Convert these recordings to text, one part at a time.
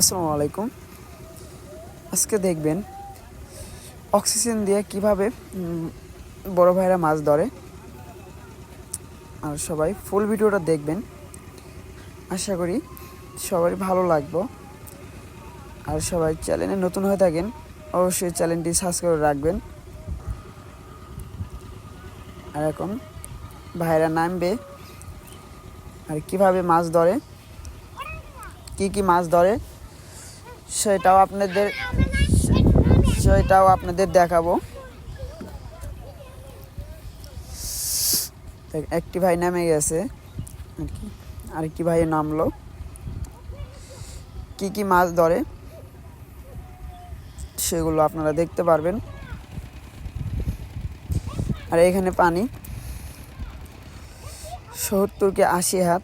আসসালামু আলাইকুম। আজকে দেখবেন অক্সিজেন দিয়ে কিভাবে বড় ভাইরা মাছ ধরে। আর সবাই ফুল ভিডিওটা দেখবেন, আশা করি সবারই ভালো লাগবে। আর সবাই চ্যানেলে নতুন হয়ে থাকেন, অবশ্যই চ্যানেলটি সাবস্ক্রাইব করে রাখবেন। আর এখন ভাইরা নামবে আর কিভাবে মাছ ধরে, কি মাছ ধরে সেটাও আপনাদের দেখাবো। একটি ভাই নেমে গেছে আর কি, আরেকটি ভাই নামলো। কি মাছ ধরে সেগুলো আপনারা দেখতে পারবেন। আর এখানে পানি 70 কি 80 হাত,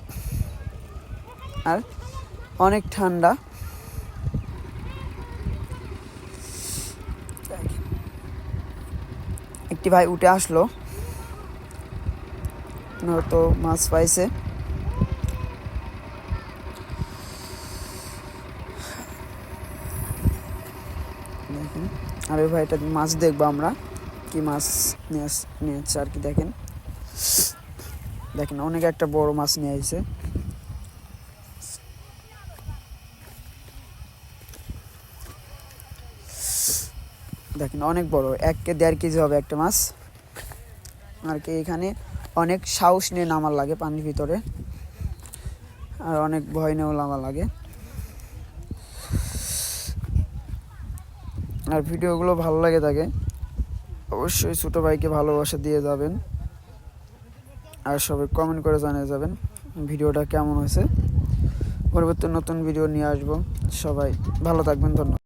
আর অনেক ঠান্ডা। একটি ভাই উঠে আসলো, নয়তো মাছ পাইছে। দেখেন, আর ওই ভাইটা মাছ দেখবো আমরা, কি মাছ নিয়েছে আর কি। দেখেন অনেক একটা বড় মাছ নিয়ে আসছে। দেখেন অনেক বড়, 1-1.5 কেজি হবে একটা মাছ। আর কি এখানে অনেক সাহস নিয়ে নামার লাগে পানির ভিতরে, আর অনেক ভয় নিয়েও নামা লাগে। আর ভিডিওগুলো ভালো লাগে থাকে, অবশ্যই ছোটো ভাইকে ভালোবাসা দিয়ে যাবেন। আর সবাই কমেন্ট করে জানিয়ে যাবেন ভিডিওটা কেমন হয়েছে। পরবর্তী নতুন ভিডিও নিয়ে আসবো। সবাই ভালো থাকবেন, ধন্যবাদ।